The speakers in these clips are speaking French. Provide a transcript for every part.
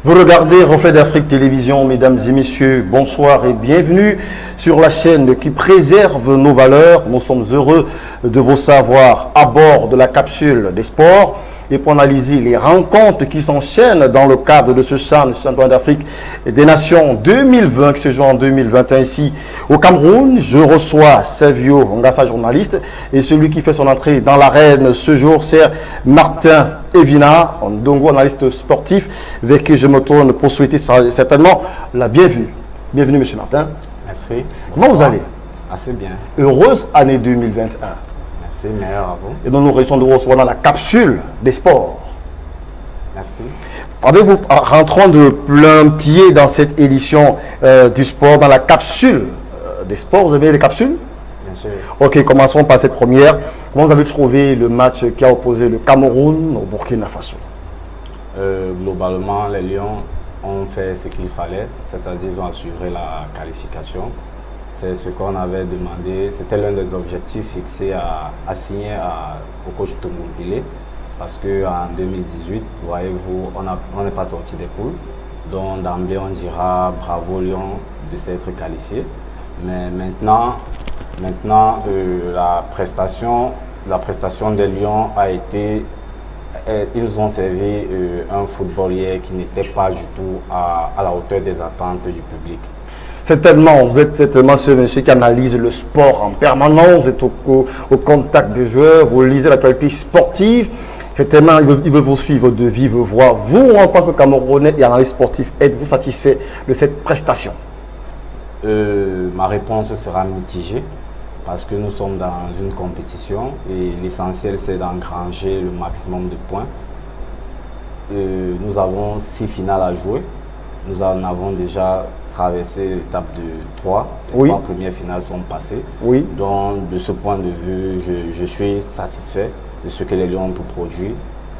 Vous regardez Reflet d'Afrique Télévision, mesdames et messieurs, bonsoir et bienvenue sur la chaîne qui préserve nos valeurs. Nous sommes heureux de vous savoir à bord de la capsule des sports et pour analyser les rencontres qui s'enchaînent dans le cadre de ce championnat d'Afrique des Nations 2020 qui se joue en 2021 ici au Cameroun. Je reçois Savio Ngassa, journaliste, et celui qui fait son entrée dans l'arène ce jour, c'est Martin Evina, Ndongo, analyste sportif, avec qui je me tourne pour souhaiter certainement la bienvenue. Bienvenue, monsieur Martin. Merci. Comment vous allez? Assez bien. Heureuse année 2021. Merci, meilleur à vous. Et donc nous réussissons de vous recevoir dans la capsule des sports. Merci. Avez-vous, rentrons de plein pied dans cette édition du sport, dans la capsule des sports. Vous avez les capsules? Bien sûr. Ok, commençons par cette première. Comment vous avez trouvé le match qui a opposé le Cameroun au Burkina Faso? Globalement, les Lions ont fait ce qu'il fallait, c'est-à-dire ils ont assuré la qualification. C'est ce qu'on avait demandé, c'était l'un des objectifs fixés à signer au coach Tongombile, parce qu'en 2018, voyez-vous, on n'est pas sorti des poules. Donc d'emblée, on dira bravo Lions de s'être qualifié. Mais maintenant la prestation des Lions a été... Ils nous ont servi un football hier qui n'était pas du tout à la hauteur des attentes du public. Vous êtes certainement ce monsieur qui analyse le sport en permanence, vous êtes au contact des joueurs, vous lisez l'actualité sportive. Certainement, il veut vous suivre de vive voix. Vous, en tant que Camerounais et analyste sportif, êtes-vous satisfait de cette prestation? Ma réponse sera mitigée parce que nous sommes dans une compétition et l'essentiel c'est d'engranger le maximum de points. Nous avons 6 finales à jouer. Nous en avons déjà traversé l'étape de 3. Les 3 premières finales sont passées. Oui. Donc de ce point de vue, je suis satisfait de ce que les Lions ont produit,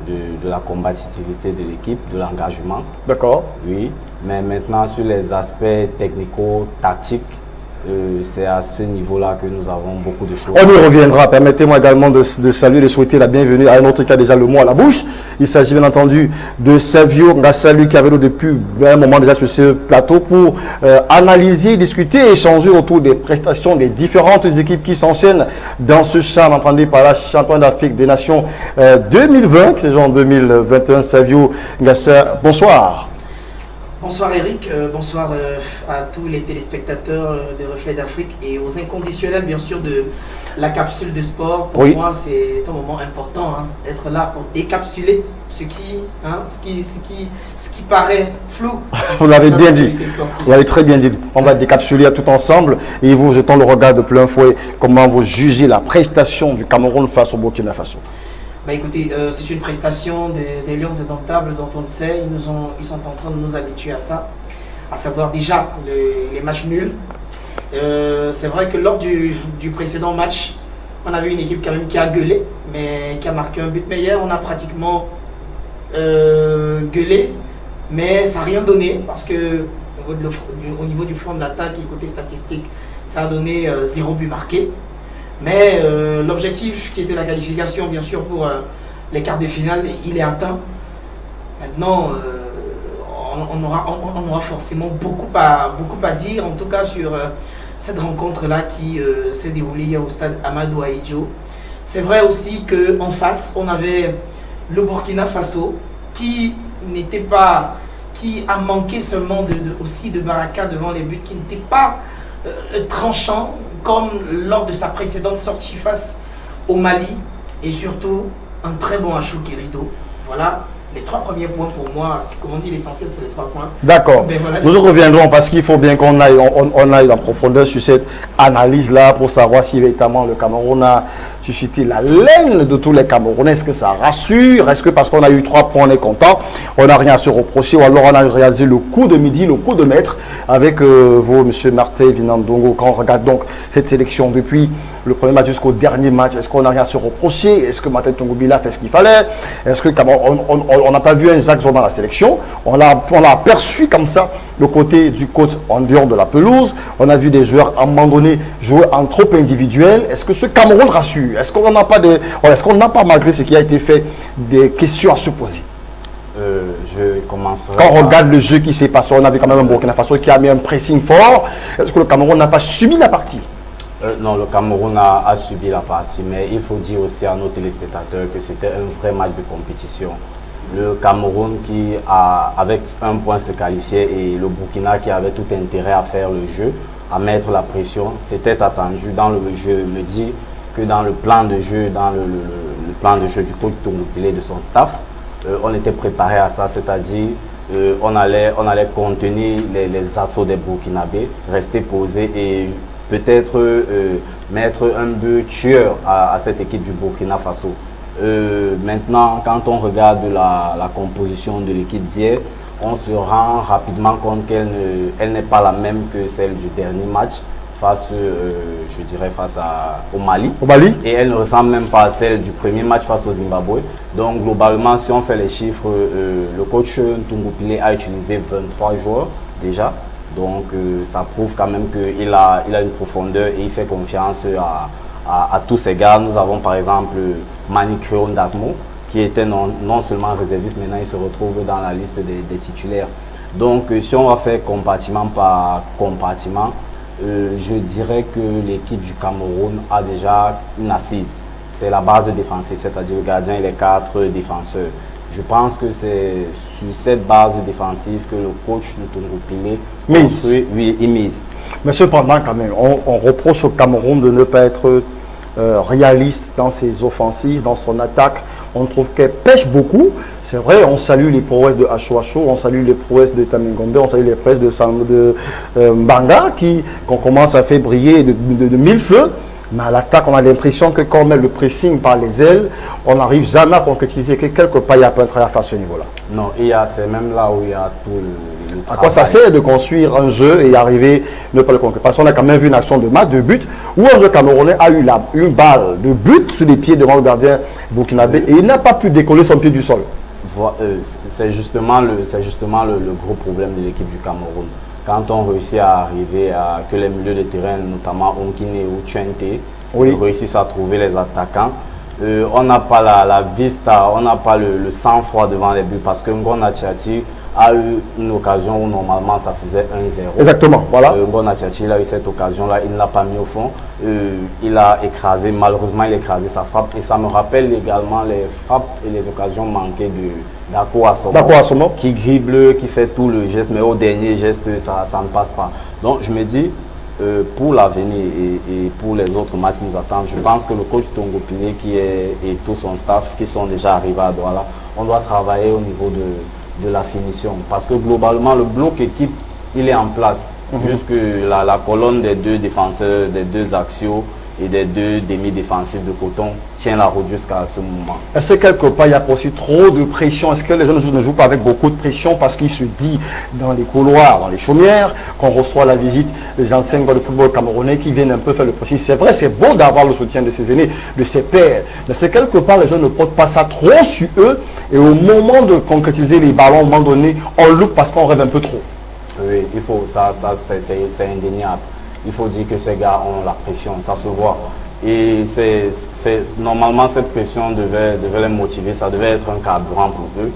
de la combativité de l'équipe, de l'engagement. D'accord. Oui, mais maintenant sur les aspects technico-tactiques, c'est à ce niveau-là que nous avons beaucoup de choses. On y reviendra. Permettez-moi également de saluer et de souhaiter la bienvenue à un autre qui a déjà le mot à la bouche. Il s'agit bien entendu de Savio Ngassa, qui avait nous depuis un moment déjà sur ce plateau pour analyser, discuter et échanger autour des prestations des différentes équipes qui s'enchaînent dans ce champ, entendez par la championnat d'Afrique des Nations 2020, c'est en 2021. Savio Ngassa, bonsoir. Bonsoir Eric, bonsour à tous les téléspectateurs de Reflet d'Afrique et aux inconditionnels bien sûr de la capsule de sport. Pour moi c'est un moment important d'être là pour décapsuler ce qui paraît flou. Vous l'avez bien dit, vous l'avez très bien dit. On va décapsuler tout ensemble et vous jetons le regard de plein fouet. Comment vous jugez la prestation du Cameroun face au Burkina Faso? Bah écoutez, c'est une prestation des Lions indomptables dont on le sait, ils sont en train de nous habituer à ça, à savoir déjà les matchs nuls. C'est vrai que lors du précédent match, on a vu une équipe quand même qui a gueulé, mais qui a marqué un but. Mais hier, on a pratiquement gueulé, mais ça n'a rien donné parce que au niveau du front de l'attaque et côté statistique, ça a donné 0 but marqué. Mais l'objectif qui était la qualification, bien sûr, pour les quarts de finale, il est atteint. Maintenant, on aura forcément beaucoup à dire, en tout cas sur cette rencontre-là qui s'est déroulée hier au stade Amadou Ahidjo. C'est vrai aussi qu'en face, on avait le Burkina Faso qui a manqué seulement aussi de baraka devant les buts, qui n'était pas tranchant comme lors de sa précédente sortie face au Mali, et surtout un très bon Achou Kirido. Voilà les 3 premiers points pour moi. Comme on dit, l'essentiel c'est les 3 points. D'accord. Voilà, nous reviendrons parce qu'il faut bien qu'on aille en profondeur sur cette analyse-là pour savoir si véritablement le Cameroun a suscité la laine de tous les Camerounais. Est-ce que ça rassure? Est-ce que parce qu'on a eu 3 points, on est content? On n'a rien à se reprocher, ou alors on a réalisé le coup de midi, le coup de maître avec vous, M. Martin Evina Ndongo. Quand on regarde donc cette sélection depuis le premier match jusqu'au dernier match, est-ce qu'on n'a rien à se reprocher? Est-ce que Martin Tongombile a fait ce qu'il fallait? Est-ce que on n'a pas vu un Jacques Jean dans la sélection? On a aperçu comme ça le côté du coach en dehors de la pelouse. On a vu des joueurs à un moment donné jouer en trop individuel. Est-ce que ce Cameroun rassure? Est-ce qu'on n'a pas malgré ce qui a été fait, des questions à se poser? Je commencerai. Quand on regarde le jeu qui s'est passé, on a vu quand même un Burkina Faso qui a mis un pressing fort. Est-ce que le Cameroun n'a pas subi la partie? Non, le Cameroun a subi la partie, mais il faut dire aussi à nos téléspectateurs que c'était un vrai match de compétition. Le Cameroun qui, avec un point, se qualifiait et le Burkina qui avait tout intérêt à faire le jeu, à mettre la pression, c'était attendu dans le jeu. Je me dis que dans le plan de jeu, le plan de jeu du coach Tongo-Pile et de son staff, on était préparé à ça, c'est-à-dire on allait contenir les assauts des Burkinabés, rester posé et peut-être mettre un but tueur à cette équipe du Burkina Faso. Maintenant, quand on regarde la composition de l'équipe d'hier, on se rend rapidement compte qu'elle n'est pas la même que celle du dernier match face, je dirais, au Mali. Et elle ne ressemble même pas à celle du premier match face au Zimbabwe. Donc, globalement, si on fait les chiffres, le coach Tongo-Pile a utilisé 23 joueurs déjà. Donc, ça prouve quand même qu'il a une profondeur et il fait confiance à tous ces gars. Nous avons par exemple Manikro Ndakmo, qui était non seulement réserviste, maintenant il se retrouve dans la liste des titulaires. Donc, si on va faire compartiment par compartiment, je dirais que l'équipe du Cameroun a déjà une assise. C'est la base défensive, c'est-à-dire le gardien et les 4 défenseurs. Je pense que c'est sur cette base défensive que le coach de Tongo-Pile mise. Mais cependant, quand même, on reproche au Cameroun de ne pas être réaliste dans ses offensives, dans son attaque. On trouve qu'elle pêche beaucoup. C'est vrai, on salue les prouesses de Acho, on salue les prouesses de Tamingombe, on salue les prouesses de Mbanga, qu'on commence à faire briller de mille feux. Mais à l'attaque, on a l'impression que quand on met le pressing par les ailes, on n'arrive jamais à concrétiser que quelque part, il y a pas un travail à faire à ce niveau-là. Non, c'est même là où il y a tout le travail. À quoi ça sert de construire un jeu et arriver ne pas le concrétiser? Parce qu'on a quand même vu une action de match, de but, où un jeu camerounais a eu une balle de but sur les pieds devant le gardien burkinabé et il n'a pas pu décoller son pied du sol. C'est justement le gros problème de l'équipe du Cameroun. Quand on réussit à arriver à que les milieux de terrain, notamment Onkine ou Tchente, réussissent à trouver les attaquants, on n'a pas la vista, on n'a pas le sang-froid devant les buts parce que Ngona Tchati a eu une occasion où normalement ça faisait 1-0. Exactement, voilà. Ngona Tchati a eu cette occasion-là, il ne l'a pas mis au fond. Il a écrasé, malheureusement il a écrasé sa frappe et ça me rappelle également les frappes et les occasions manquées d'Ako Asomo, qui dribble, qui fait tout le geste, mais au dernier geste, ça ne passe pas. Donc je me dis, pour l'avenir et pour les autres matchs qui nous attendent, je pense que le coach Tongo-Pile et tout son staff qui sont déjà arrivés à Douala, on doit travailler au niveau de la finition. Parce que globalement, le bloc équipe, il est en place. Jusque la colonne des 2 défenseurs, des 2 axiaux et des 2 demi-défensifs de coton tient la route jusqu'à ce moment. Est-ce que quelque part il y a aussi trop de pression? Est-ce que les jeunes ne jouent pas avec beaucoup de pression parce qu'il se dit dans les couloirs, dans les chaumières, qu'on reçoit la visite des anciens joueurs de football camerounais qui viennent un peu faire le processus? C'est vrai, c'est bon d'avoir le soutien de ses aînés, de ses pairs, mais c'est quelque part les jeunes ne portent pas ça trop sur eux et au moment de concrétiser les ballons, à un moment donné, on loupe parce qu'on rêve un peu trop. Oui, il faut, ça c'est indéniable. Il faut dire que ces gars ont la pression, ça se voit. Et normalement, cette pression devait les motiver, ça devait être un carburant pour eux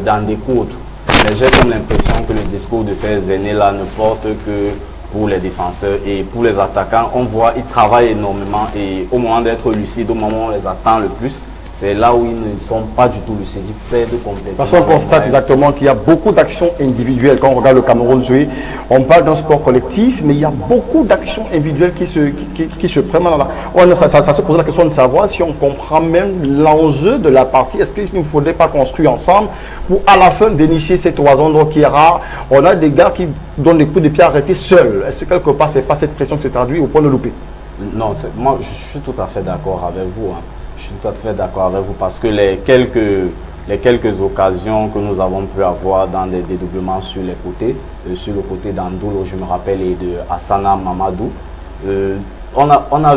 d'en découdre. Mais j'ai comme l'impression que le discours de ces aînés-là ne porte que pour les défenseurs et pour les attaquants. On voit, ils travaillent énormément et au moment d'être lucides, au moment où on les attend le plus, c'est là où ils ne sont pas du tout lucides, ils perdent complètement. Parce qu'on constate exactement qu'il y a beaucoup d'actions individuelles. Quand on regarde le Cameroun jouer, on parle d'un sport collectif, mais il y a beaucoup d'actions individuelles qui se prennent. Ça se pose la question de savoir si on comprend même l'enjeu de la partie. Est-ce qu'il ne faudrait pas construire ensemble pour à la fin dénicher cette oison d'or qui est rare? On a des gars qui donnent des coups de pied arrêtés seuls. Est-ce que quelque part, ce n'est pas cette pression qui se traduit au point de louper? Non, moi je suis tout à fait d'accord avec vous. Je suis tout à fait d'accord avec vous parce que les quelques occasions que nous avons pu avoir dans des dédoublements sur les côtés, sur le côté d'Andoulo, je me rappelle, et de Hassana Mamadou, on a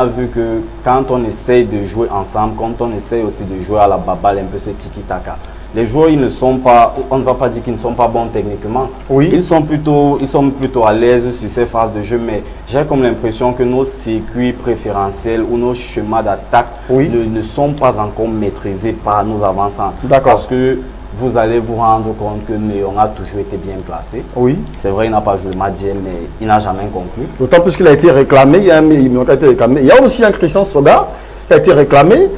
vu que quand on essaye de jouer ensemble, quand on essaye aussi de jouer à la baballe, un peu ce tiki-taka, les joueurs, ils ne sont pas, on ne va pas dire qu'ils ne sont pas bons techniquement. Oui. Ils sont plutôt à l'aise sur ces phases de jeu, mais j'ai comme l'impression que nos circuits préférentiels ou nos schémas d'attaque ne sont pas encore maîtrisés par nos avançants. D'accord. Parce que vous allez vous rendre compte que Meillon a toujours été bien placé. Oui. C'est vrai, il n'a pas joué le match, mais il n'a jamais conclu. D'autant plus qu'il a été réclamé, il y a un Meillon qui a été réclamé. Il y a aussi un Christian Soga qui a été réclamé.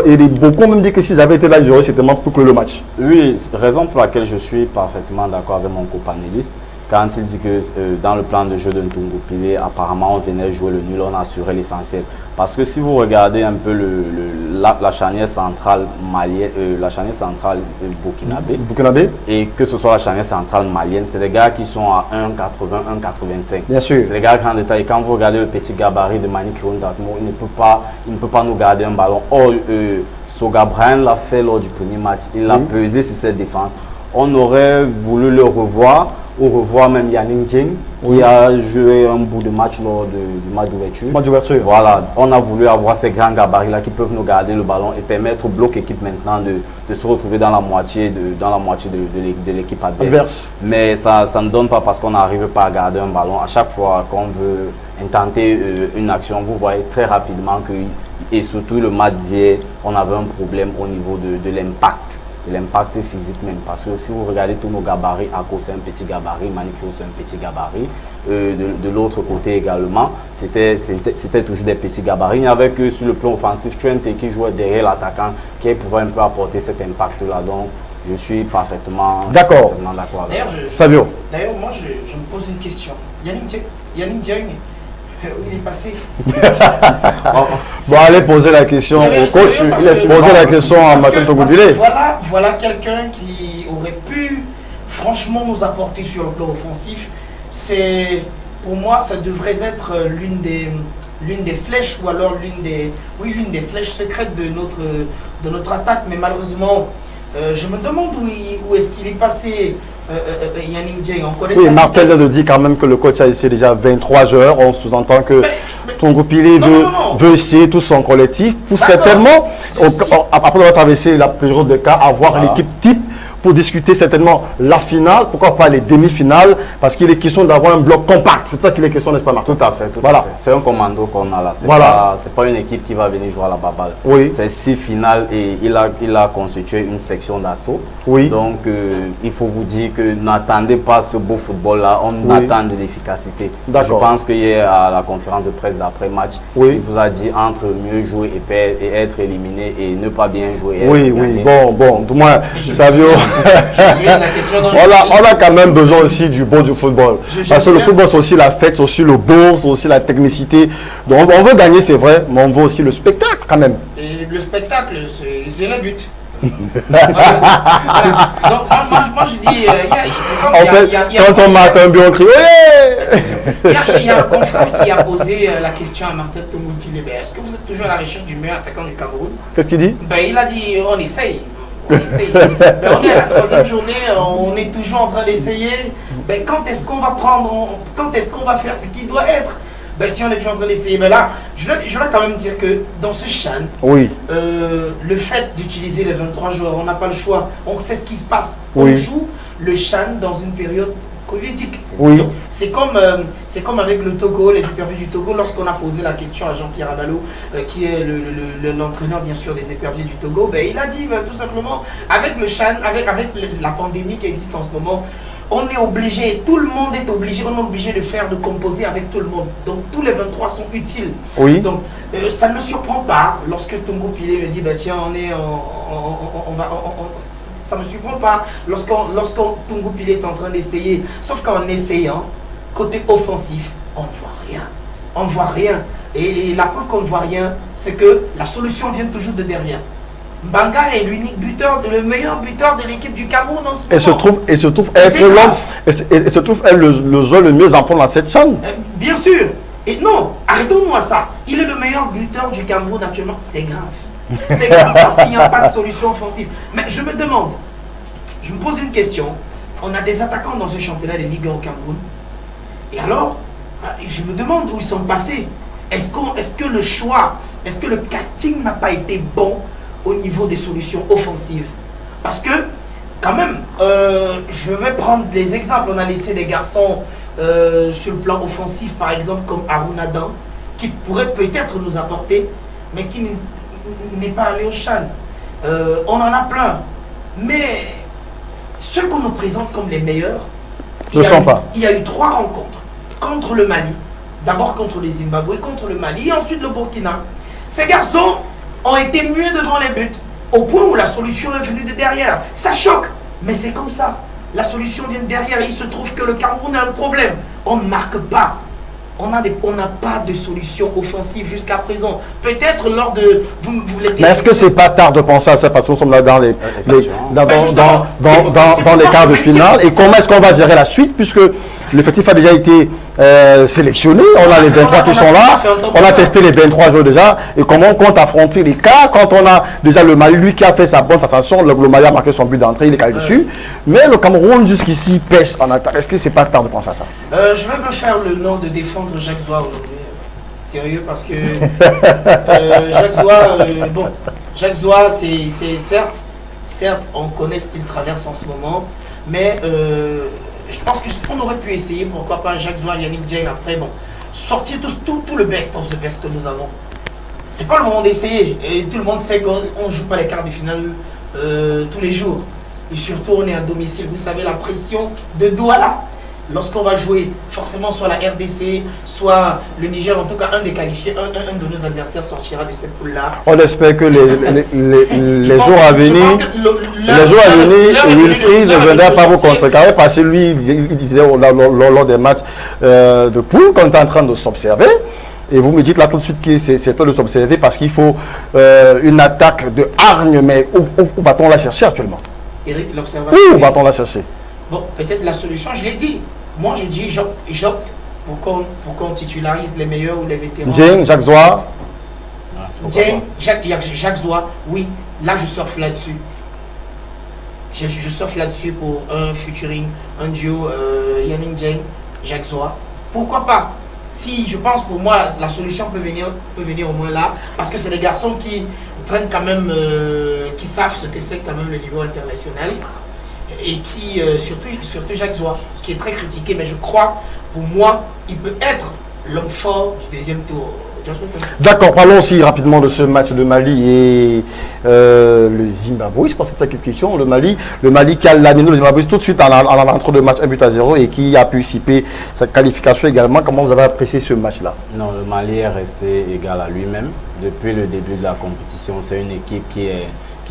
Et beaucoup même dit que s'ils avaient été là, ils auraient certainement pu clore le match. Oui, raison pour laquelle je suis parfaitement d'accord avec mon copanéliste. Quand il dit que dans le plan de jeu de Ntungupile, apparemment on venait jouer le nul, on assurait l'essentiel. Parce que si vous regardez un peu la charnière centrale malienne, la charnière centrale burkinabé, et que ce soit la charnière centrale malienne, c'est des gars qui sont à 1,80, 1,85. Bien sûr. C'est des gars grand détail. Quand vous regardez le petit gabarit de Mani Kirondatmo, il ne peut pas nous garder un ballon. Or, Soga Brian l'a fait lors du premier match. Il a pesé sur cette défense. On aurait voulu le revoir. Au revoir même Yannick Jing qui a joué un bout de match lors du match d'ouverture. Voilà, on a voulu avoir ces grands gabarits là qui peuvent nous garder le ballon et permettre au bloc équipe maintenant de se retrouver dans la moitié de l'équipe adverse. Mais ça ne donne pas parce qu'on n'arrive pas à garder un ballon. À chaque fois qu'on veut intenter une action, vous voyez très rapidement que, et surtout le match d'hier, on avait un problème au niveau de l'impact. L'impact physique même, parce que si vous regardez tous nos gabarits, Ako c'est un petit gabarit, Manikio c'est un petit gabarit, de l'autre côté également, c'était toujours des petits gabarits. Il n'y avait que sur le plan offensif, Trent qui jouait derrière l'attaquant, qui pouvait un peu apporter cet impact-là. Donc, je suis parfaitement d'accord avec Savio. D'ailleurs, moi, je me pose une question. Yannick Dieng, où il est passé? Bon, allez poser la question au coach. Il a posé la question à Martin Ntungupile. Voilà quelqu'un qui aurait pu franchement nous apporter sur le plan offensif. Pour moi, ça devrait être l'une des flèches ou alors l'une des flèches secrètes de notre attaque. Mais malheureusement, je me demande où est-ce qu'il est passé. Yannick Dieng, on connaît ça. Martel de dit quand même que le coach a essayé déjà 23 joueurs. On sous-entend que Ntungupile veut essayer tout son collectif pour certainement, après avoir traversé la période de cas, avoir l'équipe type pour discuter certainement la finale, pourquoi pas les demi-finales, parce qu'il est question d'avoir un bloc compact. C'est ça qu'il est question, n'est-ce pas, Martin? Tout à fait. C'est un commando qu'on a là. C'est pas une équipe qui va venir jouer à la baballe. C'est 6 finales et il a constitué une section d'assaut. Donc, il faut vous dire que n'attendez pas ce beau football-là, on attend de l'efficacité. Je pense qu'hier, à la conférence de presse d'après-match, il vous a dit entre mieux jouer et être éliminé et ne pas bien jouer. Bon, du moins, Savio. On a quand même besoin aussi du beau du football. Parce que le football, c'est aussi la fête, c'est aussi le beau, c'est aussi la technicité. Donc on veut gagner, c'est vrai, mais on veut aussi le spectacle quand même. Et le spectacle, c'est le but. Donc moi je dis, quand on marque un but, on crie. Il y a un confrère qui a posé la question à Martin Ntungupile. Est-ce que vous êtes toujours à la recherche du meilleur attaquant du Cameroun? Qu'est-ce qu'il dit? Il a dit on essaye. On est à la 3e journée, on est toujours en train d'essayer. Quand est-ce qu'on va quand est-ce qu'on va faire ce qui doit être? Si on est toujours en train d'essayer, mais là, je dois quand même dire que dans ce CHAN, le fait d'utiliser les 23 joueurs, on n'a pas le choix. On sait ce qui se passe. On joue le CHAN dans une période covidique. C'est comme avec le Togo, les éperviers du Togo, lorsqu'on a posé la question à Jean-Pierre Abalo, qui est l'entraîneur bien sûr des éperviers du Togo, il a dit tout simplement, avec le CHAN, avec la pandémie qui existe en ce moment, on est obligé, tout le monde est obligé, on est obligé de composer avec tout le monde. Donc tous les 23 sont utiles. Donc ça ne me surprend pas lorsque Ntungupile me dit, tiens, ça ne me surprend pas lorsqu'on Ntungupile est en train d'essayer. Sauf qu'en essayant, côté offensif, on ne voit rien. On ne voit rien. Et la preuve qu'on ne voit rien, c'est que la solution vient toujours de derrière. Mbanga est l'unique buteur, le meilleur buteur de l'équipe du Cameroun en ce moment. Et se trouve être le joueur le mieux en forme dans cette chaîne. Bien sûr. Et non, arrêtons-nous à ça. Il est le meilleur buteur du Cameroun actuellement. C'est grave. C'est grave parce qu'il n'y a pas de solution offensive. Mais je me demande, je me pose une question. On a des attaquants dans ce championnat de Ligue 1 au Cameroun. Et alors, je me demande où ils sont passés. Est-ce que le choix, est-ce que le casting n'a pas été bon au niveau des solutions offensives? Parce que, quand même, je vais prendre des exemples. On a laissé des garçons sur le plan offensif, par exemple, comme Aruna Dan, qui pourrait peut-être nous apporter, mais qui n'est pas allé au CHAN. On en a plein. Mais ceux qu'on nous présente comme les meilleurs, ne sont pas. Il y a eu 3 rencontres contre le Mali, d'abord contre le Zimbabwe, contre le Mali et ensuite le Burkina. Ces garçons ont été mieux devant les buts, au point où la solution est venue de derrière. Ça choque, mais c'est comme ça. La solution vient de derrière. Il se trouve que le Cameroun a un problème. On ne marque pas. On n'a pas de solution offensive jusqu'à présent. Peut-être lors de... Mais est-ce que c'est pas tard de penser à ça parce que nous sommes là dans les quarts de finale? Et comment est-ce qu'on va gérer la suite puisque l'effectif a déjà été sélectionné, on a les 23 qui sont là, on a testé les 23 jours déjà, et comment on compte affronter les cas quand on a déjà le Mali, lui qui a fait sa bonne façon, le Mali a marqué son but d'entrée, il est calé dessus, mais le Cameroun jusqu'ici pêche en attaque. Est-ce que c'est pas tard de penser à ça? Je vais me faire le nom de défendre Jacques Zoua aujourd'hui, sérieux, parce que Jacques Zoua, Jacques Zoua, c'est certes, on connaît ce qu'il traverse en ce moment, mais je pense qu'on aurait pu essayer, pourquoi pas Jacques Zoua, Yannick Dieng, après, bon, sortir tout le best of the best que nous avons. C'est pas le moment d'essayer. Et tout le monde sait qu'on ne joue pas les quarts de finale tous les jours. Et surtout, on est à domicile. Vous savez, la pression de Douala. Lorsqu'on va jouer, forcément, soit la RDC, soit le Niger, en tout cas, un des qualifiés, un de nos adversaires sortira de cette poule-là. On espère que les jours à venir, Wilfried ne viendra pas vous contrecarrer parce que lui, il disait lors des matchs de poule qu'on est en train de s'observer. Et vous me dites là tout de suite que c'est toi de s'observer parce qu'il faut une attaque de hargne, mais où va-t-on la chercher actuellement? Eric, l'observateur. Où va-t-on la chercher? Bon, peut-être la solution, je l'ai dit. Moi, je dis, j'opte pour qu'on titularise les meilleurs ou les vétérans. Dieng, Jacques Zoua. Dieng, Jacques Zoua, oui. Là, je surfe là-dessus. Je surfe là-dessus pour un featuring, un duo Yannick Dieng, Jacques Zoua. Pourquoi pas? Si, je pense pour moi, la solution peut venir au moins là. Parce que c'est des garçons qui traînent quand même, qui savent ce que c'est quand même le niveau international. Et qui, surtout Jacques Zoua, qui est très critiqué, mais je crois, pour moi, il peut être l'homme fort du deuxième tour. D'accord, parlons aussi rapidement de ce match de Mali et le Zimbabwe. Je pense que c'est ça cette question. Le Mali qui a laminé le Zimbabwe tout de suite en entre deux matchs 1-0 et qui a pu ciper sa qualification également. Comment vous avez apprécié ce match-là? Non, le Mali est resté égal à lui-même. Depuis le début de la compétition, c'est une équipe qui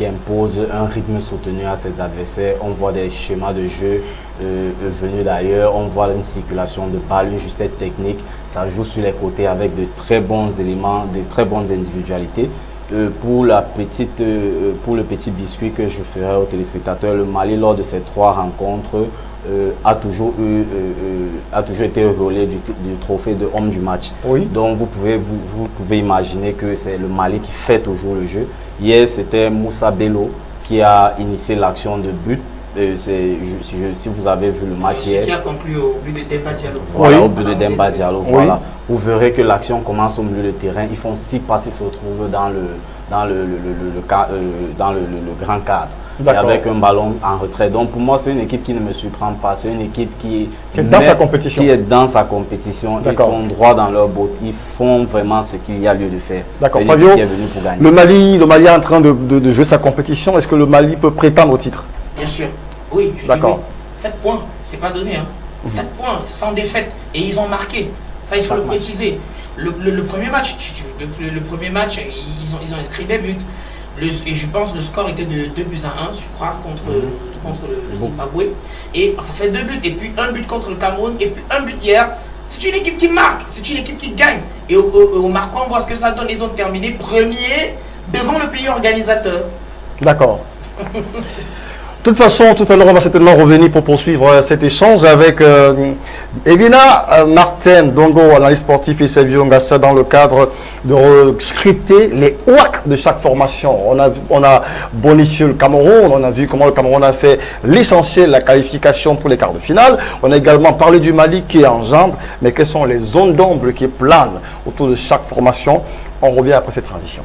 impose un rythme soutenu à ses adversaires. On voit des schémas de jeu venus d'ailleurs. On voit une circulation de balles, une justesse technique. Ça joue sur les côtés avec de très bons éléments, de très bonnes individualités. Pour le petit biscuit que je ferai aux téléspectateurs, le Mali, lors de ces 3 rencontres, a toujours été relais du trophée de homme du match. Oui. Donc vous pouvez imaginer que c'est le Mali qui fait toujours le jeu. Hier, c'était Moussa Bello qui a initié l'action de but. Si vous avez vu le match hier. Qui a conclu au but de Demba Diallo. Voilà, oui. Au but de Demba Diallo. Oui. Voilà. Vous verrez que l'action commence au milieu de terrain. Ils font 6 passes, ils se retrouvent dans le grand cadre. Et avec un ballon en retrait. Donc pour moi, c'est une équipe qui ne me surprend pas. C'est une équipe qui est dans sa compétition. Ils sont droits dans leur botte. Ils font vraiment ce qu'il y a lieu de faire. D'accord. Fabio, qui est venu pour gagner. Le Mali est en train de jouer sa compétition. Est-ce que le Mali peut prétendre au titre? Bien sûr. Oui, je dis oui. 7 points, c'est pas donné. Hein. 7 points, sans défaite. Et ils ont marqué. Ça, il faut le préciser. Le premier match, ils ont inscrit des buts. Et je pense que le score était de 2-1, je crois, contre le Zimbabwe. Et ça fait 2 buts. Et puis 1 but contre le Cameroun. Et puis 1 but hier. C'est une équipe qui marque. C'est une équipe qui gagne. Et au marquant, on voit ce que ça donne. Ils ont terminé premier devant le pays organisateur. D'accord. De toute façon, tout à l'heure, on va certainement revenir pour poursuivre cet échange avec Evina Martin Dongo, analyste sportif, et Sergio Ngassa dans le cadre de scruter les WAC de chaque formation. On a bonifié le Cameroun, on a vu comment le Cameroun a fait l'essentiel, la qualification pour les quarts de finale. On a également parlé du Mali qui est en jambes, mais quelles sont les zones d'ombre qui planent autour de chaque formation? On revient après cette transition.